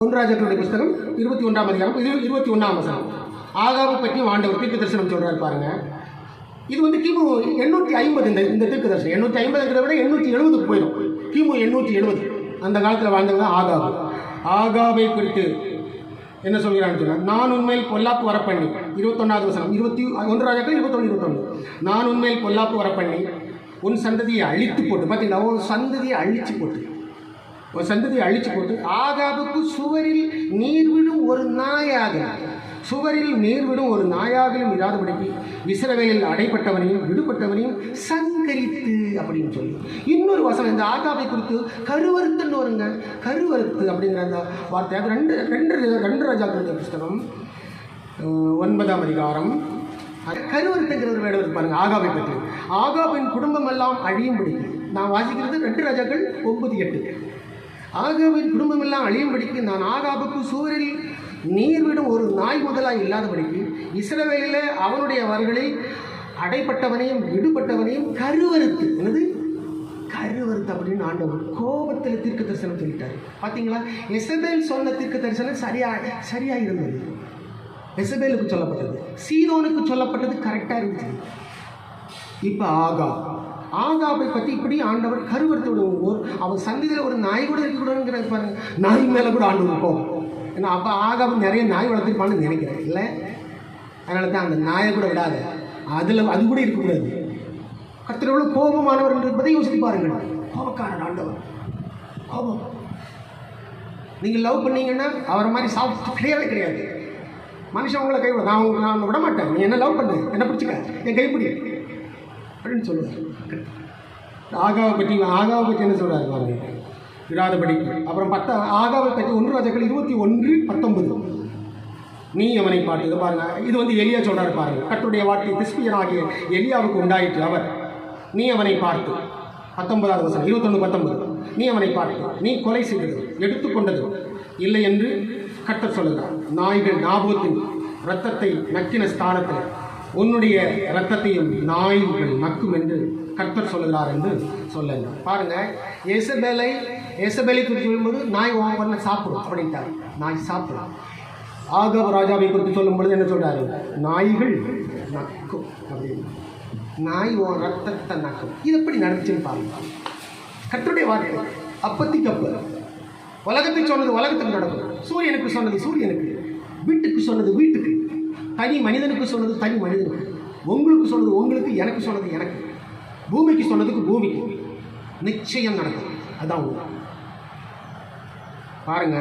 ராஜாக்களுடைய புஸ்தகம் 21ஆம் அதிகாரம் 21ஆம் வசனம். ஆகாபை பற்றி ஆண்டவர் தீர்க்க தரிசனம் சொல்றாரு பாருங்க. இது வந்து கிமு 850. இந்த தீர்க்க தரிசனம் 850 விட 870 போயிடும். கிமு 870 அந்த காலத்தில் வாழ்ந்தவங்க ஆகாபு. ஆகாபை குறித்து என்ன சொல்கிறான்னு சொன்னால், நான் உண்மையில் பொல்லாப்பு வரப்பண்ணி 21ஆவது வசனம் 21 ராஜாக்கள் 21 நான் உண்மையில் பொல்லாப்பு வரப்பண்ணி உன் சந்ததியை அழித்து போட்டு, பார்த்தீங்களா, உன் சந்ததியை அழித்து போட்டு ஆகாபுக்கு சுவரில் நீர் விடும் ஒரு நாயாகிலும் இராதபடிக்கு இஸ்ரவேலில் அடைப்பட்டவனையும் விடுபட்டவனையும் சங்கரித்து அப்படின்னு சொல்லி இன்னொரு வசனம் இந்த ஆகாபை குறித்து கருவறுத்துன்னு வருங்க. கருவறுத்து அப்படிங்கிற அந்த வார்த்தை அது ரெண்டு ராஜாக்களுடைய புஸ்தகம் 9ஆம் அதிகாரம். கருவறுத்துங்கிற ஒரு வேடம் இருப்பாருங்க ஆகாபை பற்றி. ஆகாபின் குடும்பம் எல்லாம் அழியும்படி நான் வாசிக்கிறது 2 ராஜாக்கள் 9:8. ஆகாபின் குடும்பம் எல்லாம் அழியும்படிக்கு நான் ஆகாபுக்கு சுவரில் நீர் விடும் ஒரு நாய் முதலாக இல்லாதபடிக்கு இஸ்ரவேலில் அவனுடைய அவர்களில் அடைப்பட்டவனையும் விடுபட்டவனையும் கருவறுத்து, என்னது கருவறுத்து அப்படின்னு ஆண்டவர் கோபத்தில் தீர்க்க தரிசனம் சொல்லிட்டார். பார்த்தீங்களா, எசபேல் சொன்ன தீர்க்க தரிசனம் சரியா இருந்தது. எசபேலுக்கு சொல்லப்பட்டது, சீதோனுக்கு சொல்லப்பட்டது கரெக்டாக இருந்துச்சு. இப்போ ஆகாபை பற்றி இப்படி ஆண்டவர் கருவறுத்து விடுவோம். அவன் சந்தியில் ஒரு நாய் கூட இருக்கக்கூடாதுங்கிற பாருங்க. நாய் மேலே கூட ஆண்டவர் போகும். ஏன்னா அப்போ ஆகாபு நிறைய நாய் வளர்த்துருப்பான்னு நினைக்கிறேன், இல்லை? அதனால தான் அந்த நாயை கூட விடாத, அது கூட இருக்கக்கூடாது. கர்த்தரோட கோபமானவர் என்பதை யோசித்து பாருங்கள். கோபக்காரன் ஆண்டவர், கோபம். நீங்கள் லவ் பண்ணீங்கன்னா அவரை மாதிரி சாப்பிட்டு கிடையாது. மனுஷன் உங்களை கைவிட நான் விட மாட்டேன், நீ என்ன லவ் பண்ணு, என்ன பிடிச்சிக்க, என் கைப்பிடி அப்படின்னு சொல்லுவார். ஆகாவை பற்றி என்ன சொல்கிறாரு பாருங்க, விடாதபடி. அப்புறம் ஆகாவை பற்றி 1 ராஜாக்கள் 21:19 நீ அவனை பார்த்து. இதை பாருங்க, இது வந்து எலியா சொல்கிறாரு பாருங்க. கர்த்தருடைய வார்த்தை திஸ்பியனாகிய எலியாவுக்கு உண்டாயிற்று. அவர் நீ அவனை பார்த்து 19ஆவது வசனம் 21:19 நீ அவனை பார்த்து நீ கொலை செய்தது எடுத்துக்கொண்டது இல்லை என்று கர்த்தர் சொல்லுகிறார். நாய்கள் நாபோத்தின் இரத்தத்தை நக்கின ஸ்தானத்தில் உன்னுடைய இரத்தத்தையும் நாய்கள் நக்கும் என்று கர்த்தர் சொல்லுகிறார் என்று சொல்லுங்க. பாருங்க, ஏசபேலை குறித்து சொல்லும்போது நாய் ஒவ்வொரு சாப்பிடும் அப்படின்ட்டார். நாய் சாப்பிடும். ஆகாப் ராஜாவை குறித்து சொல்லும் பொழுது என்ன சொல்றாரு, நாய்கள் நக்கும் அப்படின்னு. நாய் ரத்தத்தை நக்கும். இது எப்படி நடந்துச்சுன்னு பாருங்க. கர்த்தருடைய வார்த்தை அப்பத்திக்கு அப்ப உலகத்துக்கு சொன்னது உலகத்துக்கு நடக்கும், சூரியனுக்கு சொன்னது சூரியனுக்கு, வீட்டுக்கு சொன்னது வீட்டுக்கு, தனி மனிதனுக்கு சொன்னது தனி மனிதனுக்கு, உங்களுக்கு சொன்னது உங்களுக்கு, எனக்கு சொன்னது எனக்கு, பூமிக்கு சொன்னதுக்கு பூமிக்கு நிச்சயம் நடக்கும். அதான் உண்மை. பாருங்க,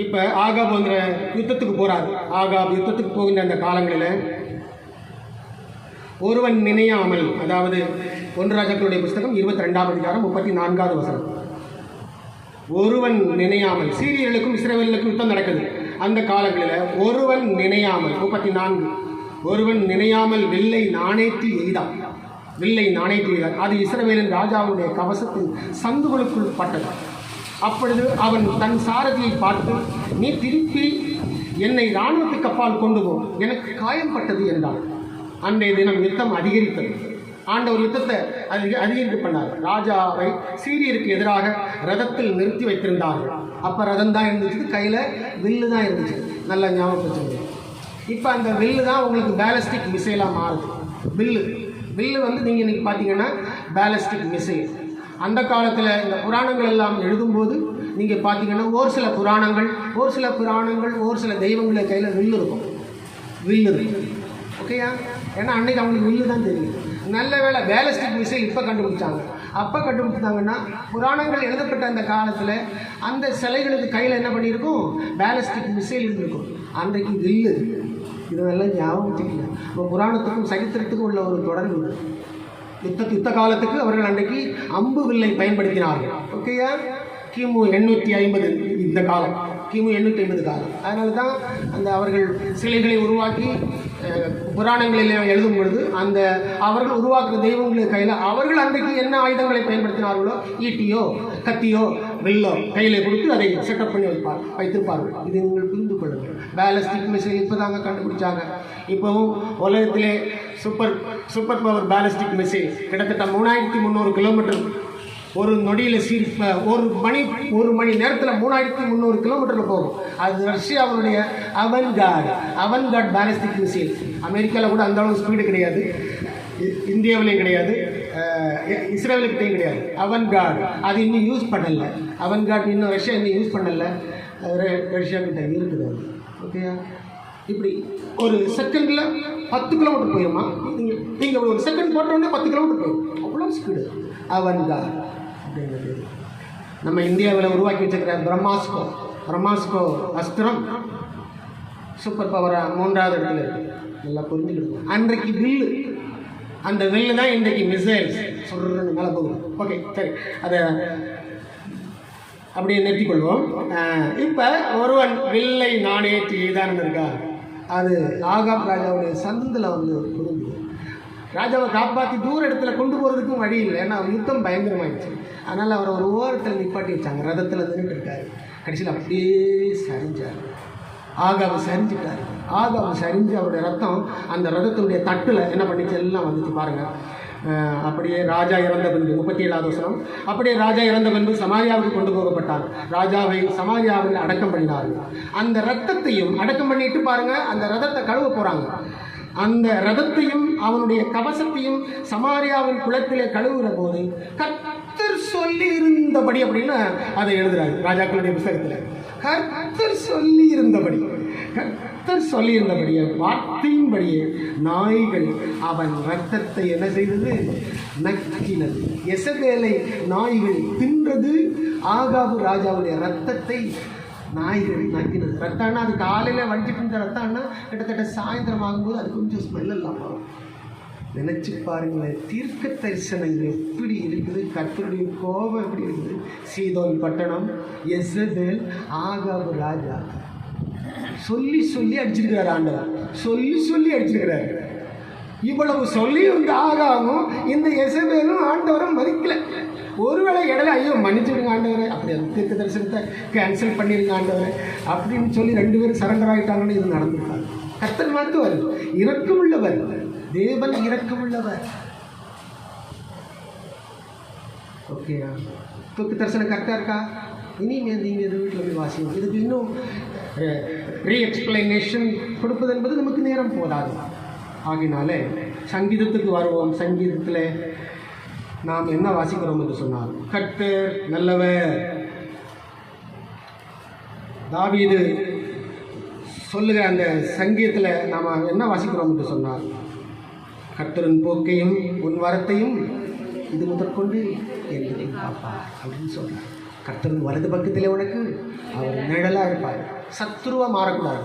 இப்போ ஆகாப் வந்து யுத்தத்துக்கு போகிறார். ஆகாப் யுத்தத்துக்கு போகின்ற அந்த காலங்களில் ஒருவன் நினையாமல், அதாவது 1 ராஜாக்களுடைய புஸ்தகம் 22ஆம் அதிகாரம் 34ஆவது வசனம். ஒருவன் நினையாமல், சீரியர்களுக்கும் இஸ்ரவேலுக்கும் யுத்தம் நடக்குது அந்த காலங்களில். ஒருவன் நினையாமல் 34 ஒருவன் நினையாமல் வில்லை நாணேற்றி எய்தான். அது இஸ்ரவேலின் ராஜாவுடைய கவசத்தின் சந்துகளுக்குள் பட்டது. அப்பொழுது அவன் தன் சாரதியை பார்த்து, நீ திருப்பி என்னை இராணுவத்துக்கு அப்பால் கொண்டு போ, எனக்கு காயம் பட்டது என்றான். அன்றைய தினம் யுத்தம் அதிகரித்தது. ஆண்டவர் யுத்தத்தை அதிகரித்து பண்ணார். ராஜாவை சீரியருக்கு எதிராக ரதத்தில் நிறுத்தி வைத்திருந்தார்கள். அப்போ ரதம் தான் இருந்துச்சு, கையில் வில்லு தான் இருந்துச்சு. நல்லா ஞாபகம். இப்போ அந்த வில்லு தான் உங்களுக்கு பேலஸ்டிக் மிசைலாக மாறுது. வில்லு வந்து நீங்கள் இன்றைக்கி பார்த்தீங்கன்னா பேலஸ்டிக் மிசைல். அந்த காலத்தில் இந்த புராணங்கள் எல்லாம் எழுதும்போது நீங்கள் பார்த்தீங்கன்னா ஒரு சில புராணங்கள் ஒரு சில தெய்வங்களை கையில் வில்லு இருக்கும். ஓகேயா? ஏன்னா அன்றைக்கி அவங்களுக்கு வில்லு தான் தெரியும். நல்ல வேளை பேலஸ்டிக் மிசைல் இப்போ கண்டுபிடிச்சாங்க. அப்போ கண்டுபிடிச்சாங்கன்னா புராணங்கள் எழுதப்பட்ட அந்த காலத்தில் அந்த சிலைகளுக்கு கையில் என்ன பண்ணியிருக்கும், பேலஸ்டிக் மிசைல் இருந்திருக்கும். அன்றைக்கு வில்லு. இதெல்லாம் ஞாபகம் வச்சுக்கல. இப்போ புராணத்துக்கும் சரித்திரத்துக்கும் உள்ள ஒரு தொடர்பு. யுத்த காலத்துக்கு அவர்கள் அன்றைக்கு அம்பு வில்லை பயன்படுத்தினார்கள். ஓகேயா? கிமு 850 இந்த காலம், கிமு 850 காலம். அதனால தான் அந்த அவர்கள் சிலைகளை உருவாக்கி புராணங்களில் எழுதும் பொழுது அந்த அவர்கள் உருவாக்குற தெய்வங்களுக்கு கையில் அவர்கள் அன்றைக்கு என்ன ஆயுதங்களை பயன்படுத்தினார்களோ, ஈட்டியோ கத்தியோ வில்லோ கையில் கொடுத்து அதை செட்டப் பண்ணி வைத்திருப்பார்கள். இது நீங்கள் புரிந்து கொள்ளுங்கள். பேலஸ்டிக் மிசைல் இப்போ தாங்க கண்டுபிடிச்சாங்க. இப்போவும் உலகத்திலே சூப்பர் பவர் பேலஸ்டிக் மிசைல் கிட்டத்தட்ட 3300 கிலோமீட்டர் ஒரு நொடியில் ஒரு மணி நேரத்தில் 3300 கிலோமீட்டரில் போகும். அது ரஷ்யாவுடைய அவன்கார்ட் பாலிஸ்டிக் மிசைல். அமெரிக்காவில் கூட அந்த அளவு ஸ்பீடு கிடையாது, இந்தியாவிலையும் கிடையாது, இஸ்ரேலுக்கிட்டையும் கிடையாது. அவன்கார்டு அது இன்னும் யூஸ் பண்ணலை. அவன்கார்டு இன்னும் ரஷ்யா இன்னும் யூஸ் பண்ணலை, ரஷ்யா கிட்ட இருக்குது. ஓகேயா? இப்படி ஒரு செகண்டில் 10 கிலோமீட்டர் போயிருமா? நீங்கள் ஒரு செகண்ட் போட்டோடனே 10 கிலோமீட்டர் போயிடும், அவ்வளோ ஸ்பீடு. அவன்கார்டு அப்படிங்கிறது நம்ம இந்தியாவில் உருவாக்கி வச்சுக்கிற பிரம்மாஸ்கோ அஸ்திரம் சூப்பர் பவராக 3வது இடத்துல இருக்குது. நல்லா புரிஞ்சுக்கிடுவோம். அன்றைக்கு வில்லு, அந்த வில்லு தான் இன்றைக்கு மிசைல்ஸ் சொல்கிறது மேலே போகுது. ஓகே, சரி, அதை அப்படியே நிறுத்திக்கொள்வோம். இப்போ ஒருவன் வில்லை நாணேற்றி எய்தான் இருக்கா, அது ஆகாப் ராஜாவுடைய சந்தில் வந்து புரிஞ்சுது. ராஜாவை காப்பாற்றி தூர இடத்துல கொண்டு போகிறதுக்கும் வழி இல்லை, ஏன்னா யுத்தம் பயங்கரமாகிடுச்சு. அதனால் அவரை ஒரு ஓரத்தில் நிப்பாட்டி வச்சாங்க. ரதத்தில் நின்றுட்டு இருக்காரு. கடைசியில் அப்படியே சரிஞ்சார். ஆகாவை சரிஞ்சிட்டார். ஆகாவை சரிஞ்சு அவருடைய ரத்தம் அந்த ரதத்தினுடைய தட்டில் என்ன பண்ணிச்சு எல்லாம் வந்துச்சு பாருங்கள். அப்படியே ராஜா இறந்த பின்பு 37வது வசனம், அப்படியே ராஜா இறந்த பின்பு சமாரியாவுக்கு கொண்டு போகப்பட்டார். ராஜாவை சமாரியாவில் அடக்கம் பண்ணினார்கள். அந்த ரத்தத்தையும் அடக்கம் பண்ணிட்டு பாருங்க, அந்த ரதத்தை கழுவ போறாங்க. அந்த ரதத்தையும் அவனுடைய கவசத்தையும் சமாரியாவின் குளத்திலே கழுவுகிற போது கர்த்தர் சொல்லி இருந்தபடி அப்படின்னு அதை எழுதுறாரு ராஜாக்களுடைய புத்தகத்தில். கர்த்தர் சொல்லி இருந்தபடி, கர்த்தர் சொல்லி இருந்தபடியே வார்த்தையின்படியே நாய்கள் அவன் ரத்தத்தை என்ன செய்தது? நக்கினது. எசபேலை நாய்கள் தின்றது. ஆகாபு ராஜாவுடைய ரத்தத்தை நாய்கள் நக்கினது. ரத்தம்னா அது காலையில் வடிச்சிட்டு இருந்த ரத்தம்னா கிட்டத்தட்ட சாயந்தரம் ஆகும்போது அது கொஞ்சம் ஸ்மெல் எல்லாம் வரும். நினச்சி பாருங்களேன், தீர்க்க தரிசனங்கள் எப்படி இருக்குது, கர்த்தருடைய கோபம் எப்படி இருக்குது. சீதோன் பட்டணம், எசபேல், ஆகாபு ராஜா சொல்லி சொல்லி அடிச்சிருக்கிறார். ஆண்டவர் சொல்லி அடிச்சிருக்கிறார். இவ்வளவு சொல்லி வந்து ஆகாவும் இந்த எசபேலும் ஆண்டவரும் மதிக்கல. ஒருவேளை இடையில ஐயோ மன்னிச்சுடுங்க ஆண்டவரை, அப்படி அந்த தீர்க்க தரிசனத்தை கேன்சல் பண்ணிடுங்க ஆண்டவரை அப்படின்னு சொல்லி 2 பேரும் சரண்டர் ஆகிட்டாங்கன்னு இது நடந்திருக்காங்க. கர்த்தர் மருத்துவர், இரக்கமுள்ளவர், தேவன் இரக்கமுள்ளவர். ஓகேயா? தீர்க்க தரிசனம் கரெக்டாக இருக்கா? இனிமேல் நீங்கள் இது வீட்டில் போய் வாசிக்கணும். இதுக்கு இன்னும் ரீஎக்ஸ்பிளனேஷன் கொடுப்பது என்பது நமக்கு நேரம் போதாது. ஆகினாலே சங்கீதத்துக்கு வருவோம். சங்கீதத்தில் நாம் என்ன வாசிக்கிறோம் என்று சொன்னார், கர்த்தர் நல்லவர். தாவீது சொல்லுகிற அந்த சங்கீதத்தில் நாம் என்ன வாசிக்கிறோம் என்று சொன்னார், கர்த்தரின் போக்கையும் உன் வரத்தையும் இது முதற்கொண்டு என்னை காப்பார் அப்படின்னு சொல்கிறார். கர்த்தரின் வலது பக்கத்திலே உனக்கு அவர் நிழலாக இருப்பார். சத்துருவாக மாறக்கூடாது.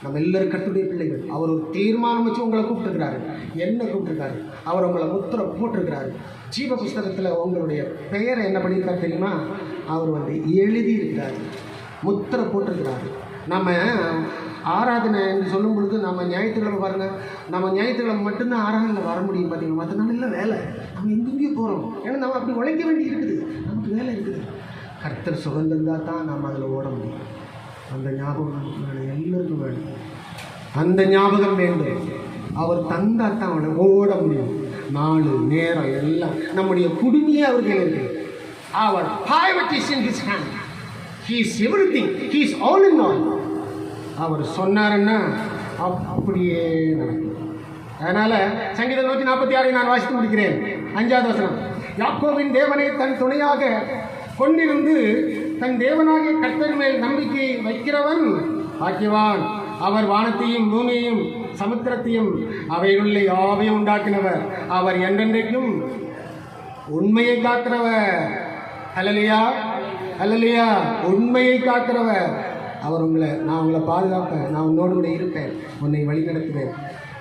நம்ம எல்லோரும் கர்த்தருடைய பிள்ளைகள். அவர் ஒரு தீர்மானம் வச்சு உங்களை கூப்பிட்டுருக்கிறாரு, என்ன கூப்பிட்டுருக்காரு. அவர் உங்களை முத்திரை போட்டிருக்கிறாரு. ஜீவ புஸ்தகத்தில் உங்களுடைய பெயரை என்ன பண்ணியிருக்காரு தெரியுமா? அவர் வந்து எழுதி இருக்கிறார், முத்திரை போட்டிருக்கிறாரு. நம்ம ஆராதனை என்று சொல்லும் பொழுது நம்ம ஞாயிற்றுக்கிழமை பாருங்கள், நம்ம ஞாயிற்றுக்கிழமை மட்டும்தான் ஆராதனையில் வர முடியும். பார்த்தீங்கன்னா மற்ற நாள் இல்லை வேலை, நம்ம எங்கெங்கேயும் போகிறோம். ஏன்னா நம்ம அப்படி உழைக்க வேண்டி இருக்குது, நமக்கு வேலை இருக்குது. கர்த்தர் சுகந்திருந்தால் தான் நம்ம அதில் ஓட முடியும். அந்த ஞாபகம் நமக்கு வேணும், எல்லோருக்கும் வேணும். அந்த ஞாபகம் வேண்டும். அவர் தந்தால் தான் அவனை ஓட முடியும். நாலு நேரம் எல்லாம் நம்முடைய குடுமையே அவர் கையில் இருக்குது. அவர் private is in his hand. He is everything. He is all in all. அவர் சொன்னாருன்னா அப்படியே நடக்கும். அதனால் சங்கீதம் 146 நான் வாசித்து முடிக்கிறேன். 5வது வசனம், யாக்கோபின் தேவனை தன் துணையாக கொண்டிருந்து தன் தேவனாகிய கர்த்தர் மேல் நம்பிக்கை வைக்கிறவன் பாக்கியவான். அவர் வானத்தையும் பூமியையும் சமுத்திரத்தையும் அவைகளுள்ள யாவையும் உண்டாக்கினவர். அவர் என்றென்றைக்கும் உண்மையை காக்கிறவர். ஹல்லேலூயா, ஹல்லேலூயா. உண்மையை காக்கிறவர். அவர் நான் உங்களை பாதுகாப்பேன், நான் உன்னோடு கூட இருப்பேன், உன்னை வழி நடத்துவேன்,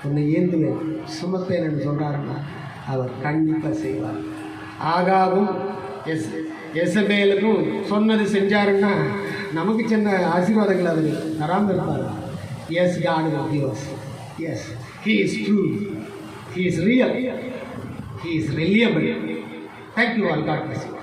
உன்னை ஏந்துவேன், சுமப்பேன் என்று சொல்கிறாருன்னா அவர் கண்டிப்பாக செய்வார். ஆகாவும் எசபேலுக்கும் சொன்னது செஞ்சாருன்னா நமக்கு சின்ன ஆசீர்வாதங்கள் அது தராமல் இருப்பார். Yes, God will give us. Yes, He is true. He is real. He is reliable. Thank you all. God bless you.